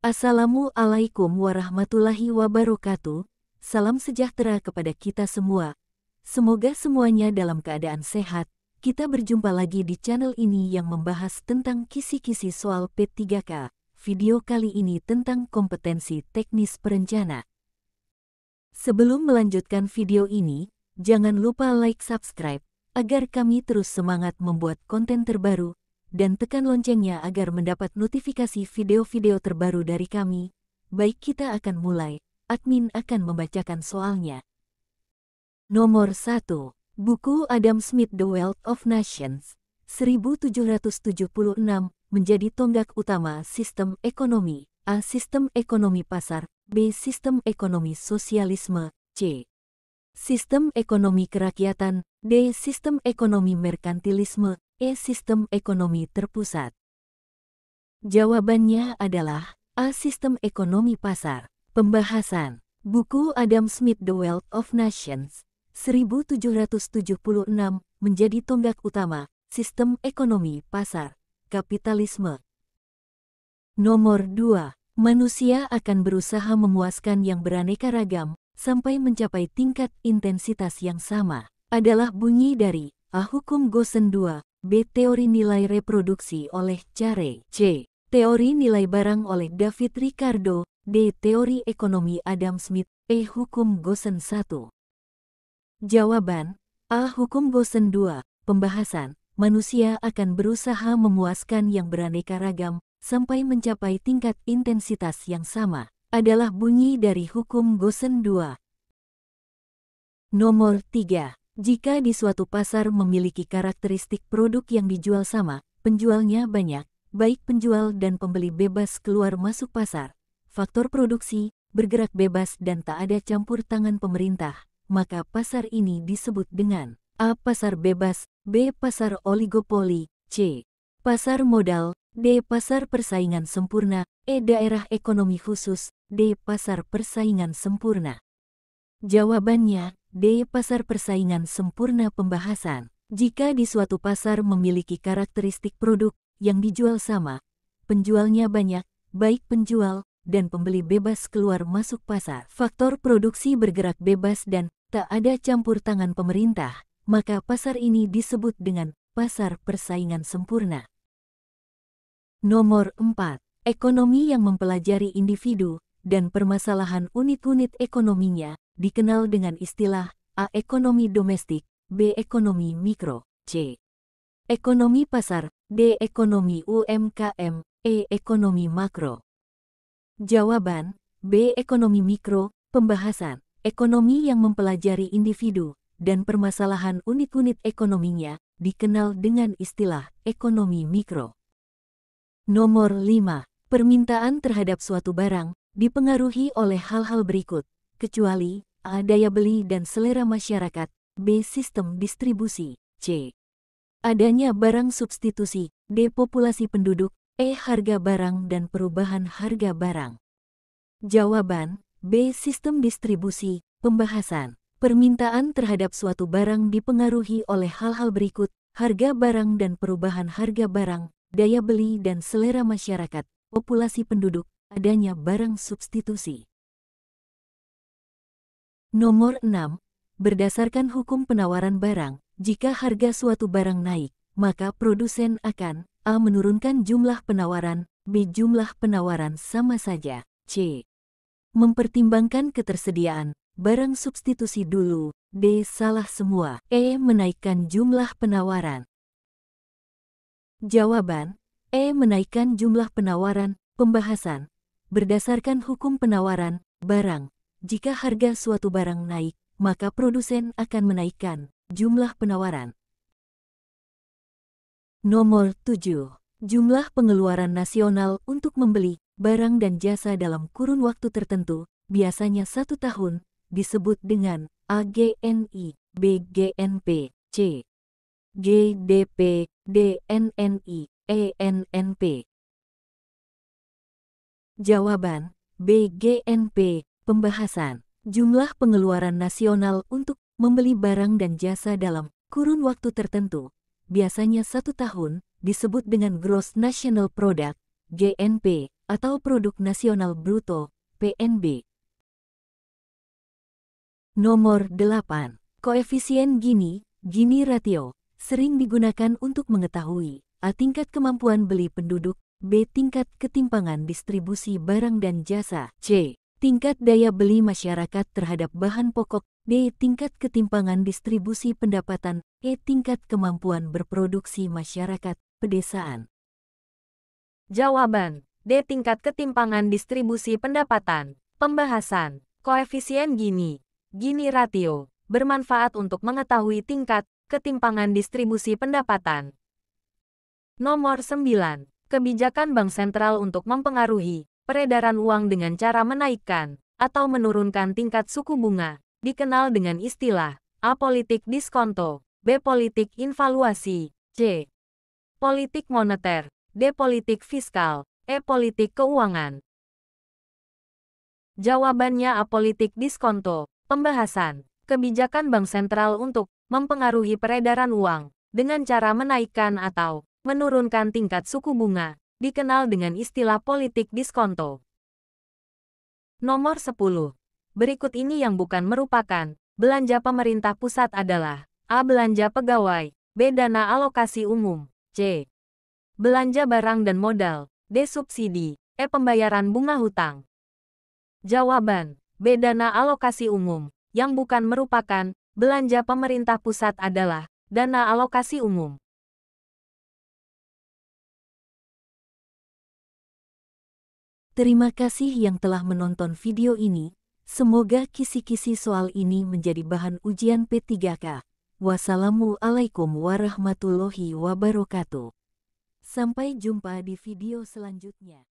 Assalamualaikum warahmatullahi wabarakatuh. Salam sejahtera kepada kita semua. Semoga semuanya dalam keadaan sehat. Kita berjumpa lagi di channel ini yang membahas tentang kisi-kisi soal P3K. Video kali ini tentang kompetensi teknis perencana. Sebelum melanjutkan video ini, jangan lupa like, subscribe, agar kami terus semangat membuat konten terbaru, dan tekan loncengnya agar mendapat notifikasi video-video terbaru dari kami. Baik, kita akan mulai. Admin akan membacakan soalnya. Nomor 1. Buku Adam Smith The Wealth of Nations, 1776, menjadi tonggak utama sistem ekonomi. A. Sistem ekonomi pasar. B. Sistem ekonomi sosialisme. C. Sistem ekonomi kerakyatan. D. Sistem ekonomi merkantilisme. E. Sistem ekonomi terpusat. Jawabannya adalah A. Sistem ekonomi pasar. Pembahasan. Buku Adam Smith The Wealth of Nations, 1776, menjadi tonggak utama sistem ekonomi pasar, kapitalisme. Nomor 2. Manusia akan berusaha memuaskan yang beraneka ragam sampai mencapai tingkat intensitas yang sama. Adalah bunyi dari A. Hukum Gaussen 2. B. Teori nilai reproduksi oleh Carey. C. Teori nilai barang oleh David Ricardo. D. Teori ekonomi Adam Smith. E. Hukum Gaussen 1. Jawaban A. Hukum Gaussen 2. Pembahasan. Manusia akan berusaha memuaskan yang beraneka ragam sampai mencapai tingkat intensitas yang sama. Adalah bunyi dari Hukum Gaussen 2. Nomor 3. Jika di suatu pasar memiliki karakteristik produk yang dijual sama, penjualnya banyak, baik penjual dan pembeli bebas keluar masuk pasar, faktor produksi, bergerak bebas dan tak ada campur tangan pemerintah, maka pasar ini disebut dengan A. Pasar bebas. B. Pasar oligopoli. C. Pasar modal. D. Pasar persaingan sempurna. E. Daerah ekonomi khusus. D. Pasar persaingan sempurna. Jawabannya D. Pasar persaingan sempurna. Pembahasan. Jika di suatu pasar memiliki karakteristik produk yang dijual sama, penjualnya banyak, baik penjual dan pembeli bebas keluar masuk pasar, faktor produksi bergerak bebas dan tak ada campur tangan pemerintah, maka pasar ini disebut dengan pasar persaingan sempurna. Nomor 4. Ekonomi yang mempelajari individu dan permasalahan unit-unit ekonominya dikenal dengan istilah A. Ekonomi domestik. B. Ekonomi mikro. C. Ekonomi pasar. D. Ekonomi UMKM. E. Ekonomi makro. Jawaban B. Ekonomi mikro. Pembahasan. Ekonomi yang mempelajari individu dan permasalahan unit-unit ekonominya dikenal dengan istilah ekonomi mikro. Nomor 5. Permintaan terhadap suatu barang dipengaruhi oleh hal-hal berikut, kecuali A. Daya beli dan selera masyarakat. B. Sistem distribusi. C. Adanya barang substitusi. D. Populasi penduduk. E. Harga barang dan perubahan harga barang. Jawaban B. Sistem distribusi. Pembahasan. Permintaan terhadap suatu barang dipengaruhi oleh hal-hal berikut, harga barang dan perubahan harga barang, daya beli dan selera masyarakat, populasi penduduk, adanya barang substitusi. Nomor 6. Berdasarkan hukum penawaran barang, jika harga suatu barang naik, maka produsen akan A. Menurunkan jumlah penawaran. B. Jumlah penawaran sama saja. C. Mempertimbangkan ketersediaan barang substitusi dulu. D. Salah semua. E. Menaikkan jumlah penawaran. Jawaban E. Menaikkan jumlah penawaran. Pembahasan. Berdasarkan hukum penawaran barang, jika harga suatu barang naik, maka produsen akan menaikkan jumlah penawaran. Nomor 7. Jumlah pengeluaran nasional untuk membeli barang dan jasa dalam kurun waktu tertentu, biasanya 1 tahun, disebut dengan A. GNI. B. GNP. C. GDP. D. NNI. E. NNP. Jawaban B. GNP. Pembahasan. Jumlah pengeluaran nasional untuk membeli barang dan jasa dalam kurun waktu tertentu, biasanya 1 tahun, disebut dengan Gross National Product, GNP, atau Produk Nasional Bruto, PNB. Nomor 8. Koefisien Gini ratio, sering digunakan untuk mengetahui A. Tingkat kemampuan beli penduduk, B. Tingkat ketimpangan distribusi barang dan jasa, C. Tingkat daya beli masyarakat terhadap bahan pokok, D. Tingkat ketimpangan distribusi pendapatan, E. Tingkat kemampuan berproduksi masyarakat pedesaan. Jawaban D. Tingkat ketimpangan distribusi pendapatan. Pembahasan koefisien Gini ratio bermanfaat untuk mengetahui tingkat ketimpangan distribusi pendapatan. Nomor 9. Kebijakan Bank Sentral untuk mempengaruhi peredaran uang dengan cara menaikkan atau menurunkan tingkat suku bunga, dikenal dengan istilah A. Politik diskonto, B. Politik invaluasi, C. Politik moneter, D. Politik fiskal, E. Politik keuangan. Jawabannya A. Politik diskonto. Pembahasan kebijakan Bank Sentral untuk mempengaruhi peredaran uang dengan cara menaikkan atau menurunkan tingkat suku bunga, dikenal dengan istilah politik diskonto. Nomor 10. Berikut ini yang bukan merupakan belanja pemerintah pusat adalah A. Belanja pegawai, B. Dana alokasi umum, C. Belanja barang dan modal, D. Subsidi, E. Pembayaran bunga hutang. Jawaban B. Dana alokasi umum. Yang bukan merupakan belanja pemerintah pusat adalah dana alokasi umum. Terima kasih yang telah menonton video ini. Semoga kisi-kisi soal ini menjadi bahan ujian P3K. Wassalamualaikum warahmatullahi wabarakatuh. Sampai jumpa di video selanjutnya.